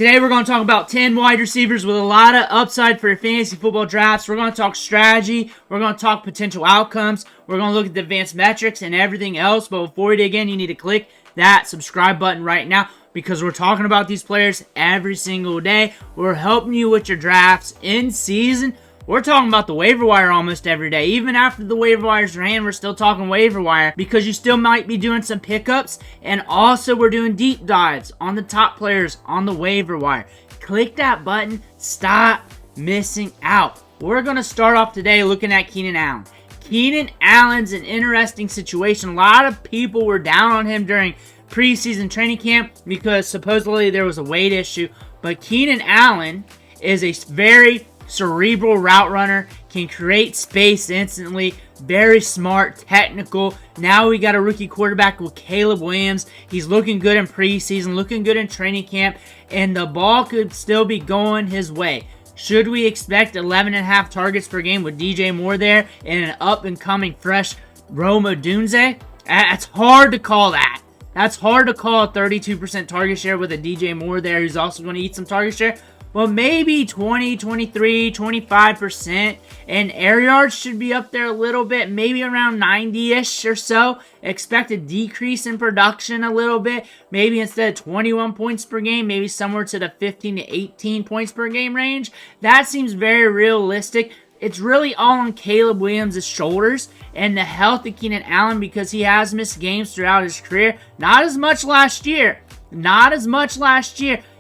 Today we're going to talk about 10 wide receivers with a lot of upside for your fantasy football drafts. We're going to talk strategy. We're going to talk potential outcomes. We're going to look at the advanced metrics and everything else. But before we dig in, you need to click that subscribe button right now because we're talking about these players every single day. We're helping you with your drafts in season. We're talking about the waiver wire almost every day. Even after the waiver wires ran, we're still talking waiver wire because you still might be doing some pickups. And also, we're doing deep dives on the top players on the waiver wire. Click that button. Stop missing out. We're going to start off today looking at Keenan Allen. Keenan Allen's an interesting situation. A lot of people were down on him during preseason training camp because supposedly there was a weight issue. But Keenan Allen is a very cerebral route runner, can create space instantly, very smart, technical. Now we got a rookie quarterback with Caleb Williams. He's looking good in preseason, looking good in training camp, and the ball could still be going his way. Should we expect 11.5 targets per game with DJ Moore there and an up-and-coming fresh Rome Odunze? That's hard to call that. That's hard to call a 32% target share with a DJ Moore there who's also going to eat some target share. Well, maybe 20, 23, 25%. And air yards should be up there a little bit, maybe around 90-ish or so. Expect a decrease in production a little bit. Maybe instead of 21 points per game, maybe somewhere to the 15 to 18 points per game range. That seems very realistic. It's really all on Caleb Williams' shoulders and the health of Keenan Allen because he has missed games throughout his career. Not as much last year.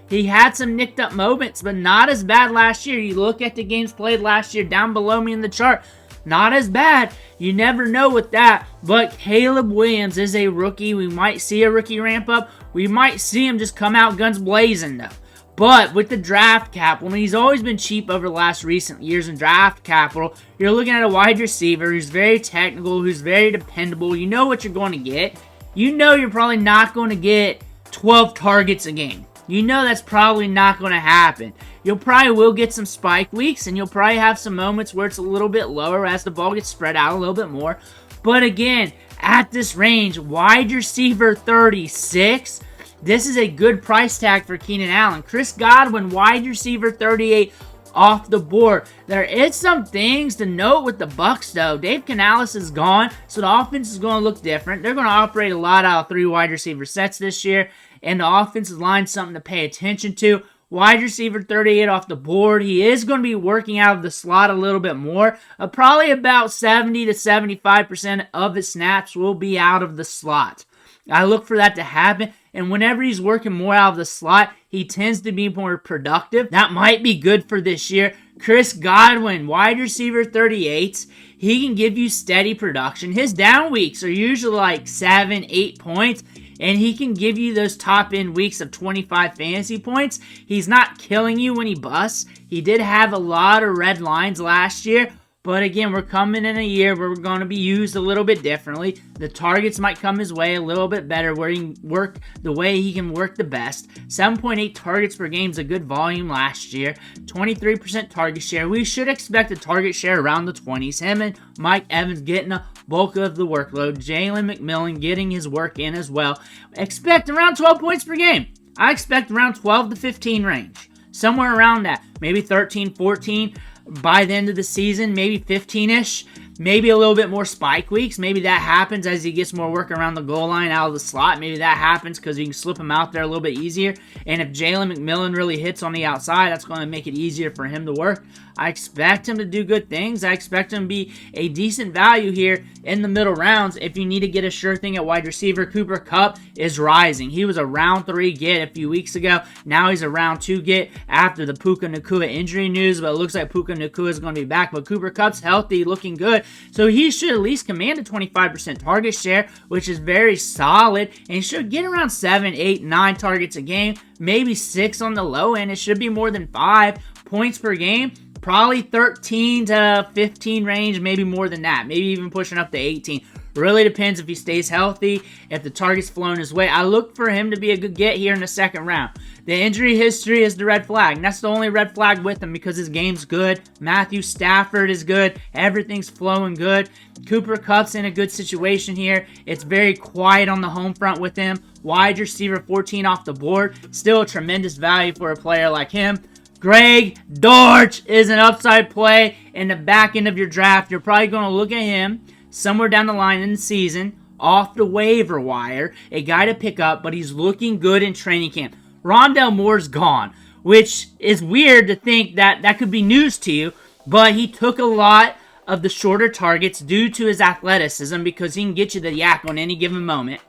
He had some nicked up moments, but not as bad last year. You look at the games played last year down below me in the chart. Not as bad. You never know with that. But Caleb Williams is a rookie. We might see a rookie ramp up. We might see him just come out guns blazing though. But with the draft capital, he's always been cheap over the last recent years in draft capital. You're looking at a wide receiver who's very technical, who's very dependable. You know what you're going to get. You know you're probably not going to get 12 targets a game. You know that's probably not going to happen. You'll probably will get some spike weeks, and you'll probably have some moments where it's a little bit lower as the ball gets spread out a little bit more. But again, at this range, wide receiver 36, this is a good price tag for Keenan Allen. Chris Godwin, wide receiver 38 off the board. There is some things to note with the Bucs though. Dave Canales is gone, so the offense is going to look different. They're going to operate a lot out of 3 wide receiver sets this year, and the offensive line is something to pay attention to. Wide receiver 38 off the board. He is going to be working out of the slot a little bit more. Probably about 70 to 75% of his snaps will be out of the slot. I look for that to happen, and whenever he's working more out of the slot, he tends to be more productive. That might be good for this year. Chris Godwin, wide receiver 38, he can give you steady production. His down weeks are usually like 7, 8 points, and he can give you those top-end weeks of 25 fantasy points. He's not killing you when he busts. He did have a lot of red lines last year, but again, we're coming in a year where we're going to be used a little bit differently. The targets might come his way a little bit better, where he can work the way he can work the best. 7.8 targets per game is a good volume last year. 23% target share. We should expect a target share around the 20s. Him and Mike Evans getting a bulk of the workload. Jalen McLaurin getting his work in as well. Expect around 12 points per game. I expect around 12 to 15 range. Somewhere around that. Maybe 13, 14. By the end of the season, maybe 15-ish, maybe a little bit more spike weeks. Maybe that happens as he gets more work around the goal line out of the slot. Maybe that happens because you can slip him out there a little bit easier. And if Jalen McLaurin really hits on the outside, that's going to make it easier for him to work. I expect him to do good things. I expect him to be a decent value here in the middle rounds. If you need to get a sure thing at wide receiver, Cooper Kupp is rising. He was a round 3 get a few weeks ago. Now he's a round 2 get after the Puka Nacua injury news, but it looks like Puka Nacua is going to be back. But Cooper Kupp's healthy, looking good. So he should at least command a 25% target share, which is very solid. And he should get around 7, 8, 9 targets a game. Maybe 6 on the low end. It should be more than 5 points per game. Probably 13 to 15 range, maybe more than that. Maybe even pushing up to 18. Really depends if he stays healthy, if the target's flown his way. I look for him to be a good get here in the second round. The injury history is the red flag, and that's the only red flag with him because his game's good. Matthew Stafford is good. Everything's flowing good. Cooper Kupp's in a good situation here. It's very quiet on the home front with him. Wide receiver 14 off the board. Still a tremendous value for a player like him. Greg Dortch is an upside play in the back end of your draft. You're probably going to look at him somewhere down the line in the season, off the waiver wire, a guy to pick up, but he's looking good in training camp. Rondale Moore's gone, which is weird to think that could be news to you, but he took a lot of the shorter targets due to his athleticism because he can get you the yak on any given moment.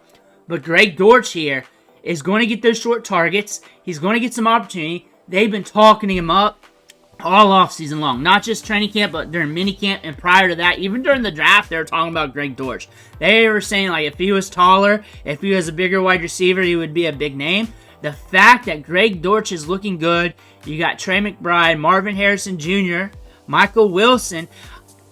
But Greg Dortch here is going to get those short targets. He's going to get some opportunity. They've been talking him up all offseason long. Not just training camp, but during minicamp and prior to that. Even during the draft, they were talking about Greg Dortch. They were saying, like, if he was taller, if he was a bigger wide receiver, he would be a big name. The fact that Greg Dortch is looking good, you got Trey McBride, Marvin Harrison Jr., Michael Wilson.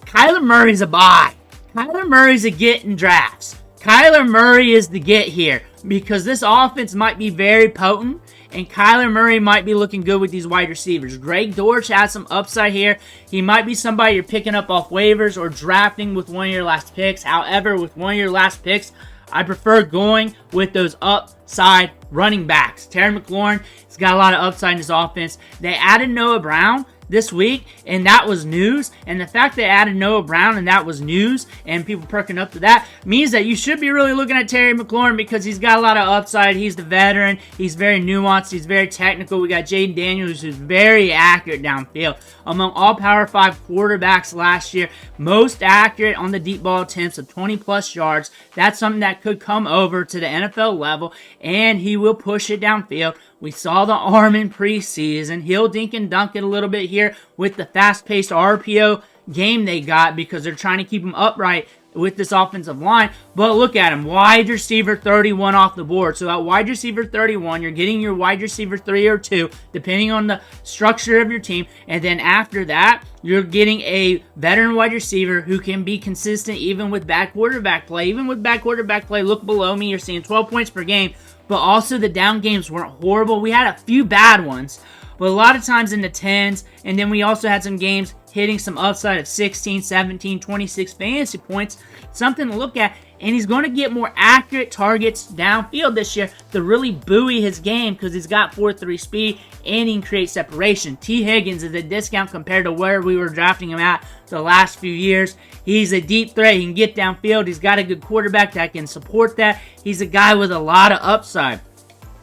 Kyler Murray's a buy. Kyler Murray's a get in drafts. Kyler Murray is the get here because this offense might be very potent and Kyler Murray might be looking good with these wide receivers. Greg Dortch has some upside here. He might be somebody you're picking up off waivers or drafting with one of your last picks. However, with one of your last picks, I prefer going with those upside running backs. Terry McLaurin has got a lot of upside in his offense. They added Noah Brown this week, and that was news. And the fact they added Noah Brown and that was news, and people perking up to that, means that you should be really looking at Terry McLaurin because he's got a lot of upside. He's the veteran. He's very nuanced. He's very technical. We got Jaden Daniels, who's very accurate downfield. Among all Power 5 quarterbacks last year, most accurate on the deep ball attempts of 20-plus yards. That's something that could come over to the NFL level, and he will push it downfield. We saw the arm in preseason. He'll dink and dunk it a little bit here with the fast-paced RPO game they got because they're trying to keep him upright with this offensive line. But look at him, wide receiver 31 off the board. So at wide receiver 31, you're getting your wide receiver 3 or 2, depending on the structure of your team. And then after that, you're getting a veteran wide receiver who can be consistent even with bad quarterback play. Even with bad quarterback play, look below me, you're seeing 12 points per game. But also the down games weren't horrible. We had a few bad ones, but a lot of times in the 10s. And then we also had some games hitting some upside of 16, 17, 26 fantasy points. Something to look at. And he's going to get more accurate targets downfield this year to really buoy his game because he's got 4.3 speed and he can create separation. T. Higgins is a discount compared to where we were drafting him at the last few years. He's a deep threat. He can get downfield. He's got a good quarterback that can support that. He's a guy with a lot of upside.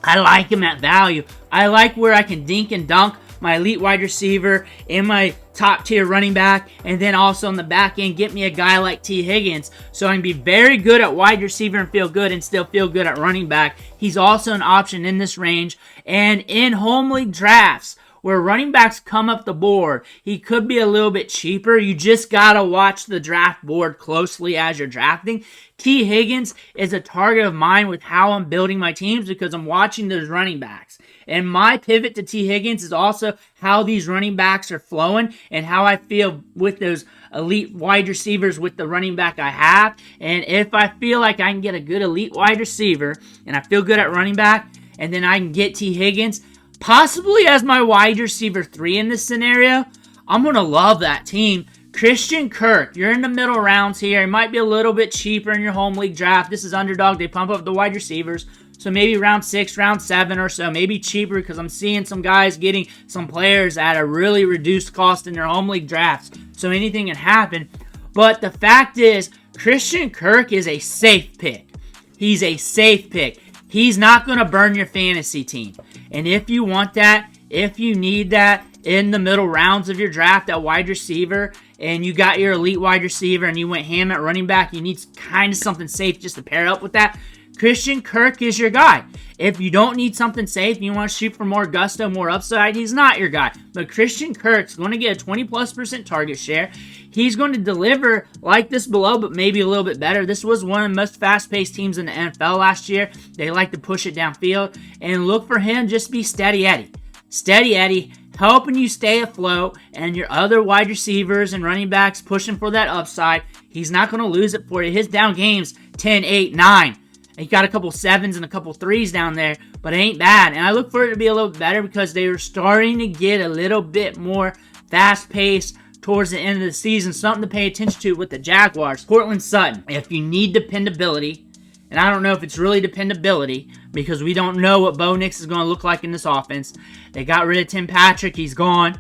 I like him at value. I like where I can dink and dunk my elite wide receiver and my top tier running back, and then also on the back end get me a guy like T. Higgins so I can be very good at wide receiver and feel good and still feel good at running back. He's also an option in this range, and in home league drafts where running backs come up the board, he could be a little bit cheaper. You just gotta watch the draft board closely as you're drafting. T. Higgins is a target of mine with how I'm building my teams because I'm watching those running backs. And my pivot to T. Higgins is also how these running backs are flowing and how I feel with those elite wide receivers with the running back I have. And if I feel like I can get a good elite wide receiver and I feel good at running back, and then I can get T. Higgins, possibly as my wide receiver 3 in this scenario, I'm going to love that team. Christian Kirk, you're in the middle rounds here. It might be a little bit cheaper in your home league draft. This is underdog. They pump up the wide receivers. So maybe round 6, round 7 or so. Maybe cheaper because I'm seeing some guys getting some players at a really reduced cost in their home league drafts. So anything can happen. But the fact is, Christian Kirk is a safe pick. He's a safe pick. He's not going to burn your fantasy team. And if you want that, if you need that in the middle rounds of your draft at wide receiver, and you got your elite wide receiver and you went ham at running back, you need kind of something safe just to pair up with that, Christian Kirk is your guy. If you don't need something safe, you want to shoot for more gusto, more upside, he's not your guy. But Christian Kirk's going to get a 20+% target share. He's going to deliver like this below, but maybe a little bit better. This was one of the most fast-paced teams in the NFL last year. They like to push it downfield. And look for him, just be steady Eddie. Steady Eddie, helping you stay afloat, and your other wide receivers and running backs pushing for that upside. He's not going to lose it for you. His down games, 10, 8, 9. He got a couple 7s and a couple 3s down there, but it ain't bad. And I look for it to be a little better because they were starting to get a little bit more fast-paced towards the end of the season. Something to pay attention to with the Jaguars. Courtland Sutton, if you need dependability, and I don't know if it's really dependability because we don't know what Bo Nix is going to look like in this offense. They got rid of Tim Patrick. He's gone.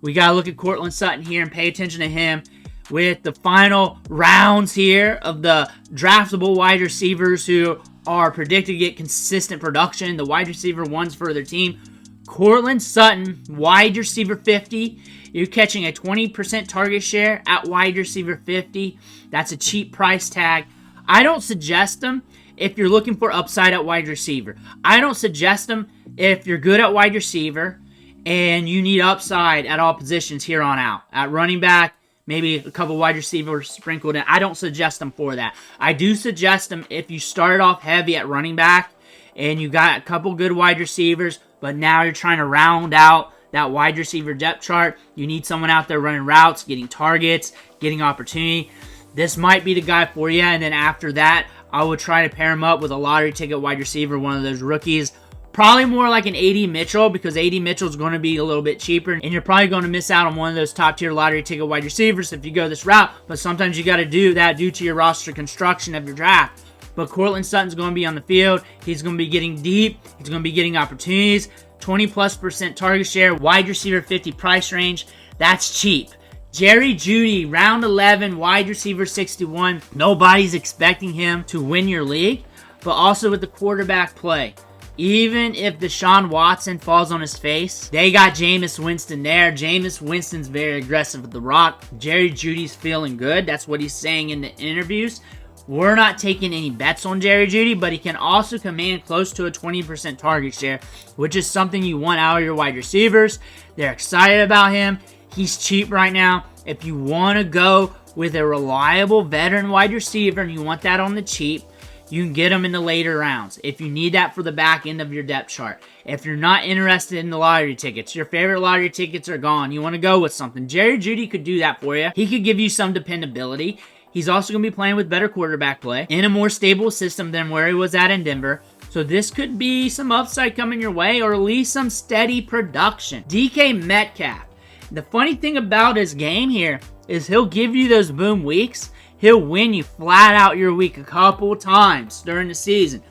We got to look at Courtland Sutton here and pay attention to him. With the final rounds here of the draftable wide receivers who are predicted to get consistent production, the wide receiver ones for their team. Courtland Sutton, wide receiver 50. You're catching a 20% target share at wide receiver 50. That's a cheap price tag. I don't suggest them if you're looking for upside at wide receiver. I don't suggest them if you're good at wide receiver and you need upside at all positions here on out. At running back, maybe a couple wide receivers sprinkled in. I don't suggest them for that. I do suggest them if you started off heavy at running back and you got a couple good wide receivers, but now you're trying to round out that wide receiver depth chart. You need someone out there running routes, getting targets, getting opportunity. This might be the guy for you, and then after that, I would try to pair him up with a lottery ticket wide receiver, one of those rookies. Probably more like an A.D. Mitchell because A.D. Mitchell is going to be a little bit cheaper, and you're probably going to miss out on one of those top-tier lottery ticket wide receivers if you go this route, but sometimes you got to do that due to your roster construction of your draft. But Courtland Sutton's going to be on the field. He's going to be getting deep. He's going to be getting opportunities. 20+% target share, wide receiver 50 price range. That's cheap. Jerry Jeudy, round 11, wide receiver 61. Nobody's expecting him to win your league, but also with the quarterback play. Even if Deshaun Watson falls on his face, they got Jameis Winston there. Jameis Winston's very aggressive with the rock. Jerry Jeudy's feeling good. That's what he's saying in the interviews. We're not taking any bets on Jerry Jeudy, but he can also command close to a 20% target share, which is something you want out of your wide receivers. They're excited about him. He's cheap right now. If you want to go with a reliable veteran wide receiver and you want that on the cheap, you can get them in the later rounds if you need that for the back end of your depth chart. If you're not interested in the lottery tickets, your favorite lottery tickets are gone, you want to go with something, Jerry Jeudy could do that for you. He could give you some dependability. He's also going to be playing with better quarterback play in a more stable system than where he was at in Denver. So this could be some upside coming your way, or at least some steady production. DK Metcalf. The funny thing about his game here is he'll give you those boom weeks. He'll win you flat out your week a couple times during the season.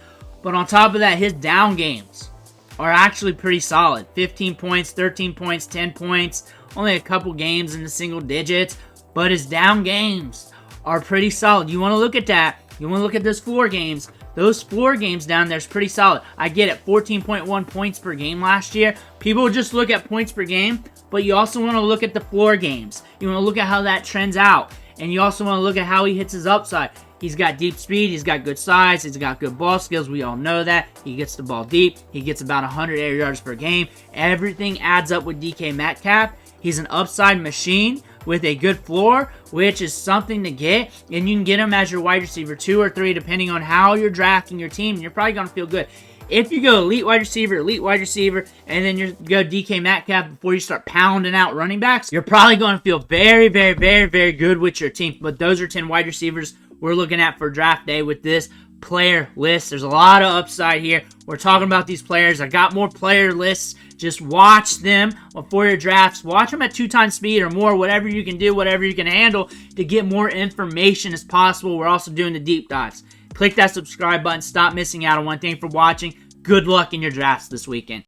But on top of that, his down games are actually pretty solid. 15 points, 13 points, 10 points. Only a couple games in the single digits. But his down games are pretty solid. You want to look at that. You want to look at those floor games. Those floor games down there is pretty solid. I get it, 14.1 points per game last year. People just look at points per game, but you also want to look at the floor games. You want to look at how that trends out. And you also want to look at how he hits his upside. He's got deep speed. He's got good size. He's got good ball skills. We all know that. He gets the ball deep. He gets about 100 air yards per game. Everything adds up with DK Metcalf. He's an upside machine with a good floor, which is something to get. And you can get him as your wide receiver 2 or 3, depending on how you're drafting your team. And you're probably going to feel good. If you go elite wide receiver, and then you go DK Metcalf before you start pounding out running backs, you're probably going to feel very, very, very, very good with your team. But those are 10 wide receivers we're looking at for draft day with this player list. There's a lot of upside here. We're talking about these players. I got more player lists. Just watch them before your drafts. Watch them at 2 times speed or more, whatever you can do, whatever you can handle to get more information as possible. We're also doing the deep dives. Click that subscribe button. Stop missing out on one thing for watching. Good luck in your drafts this weekend.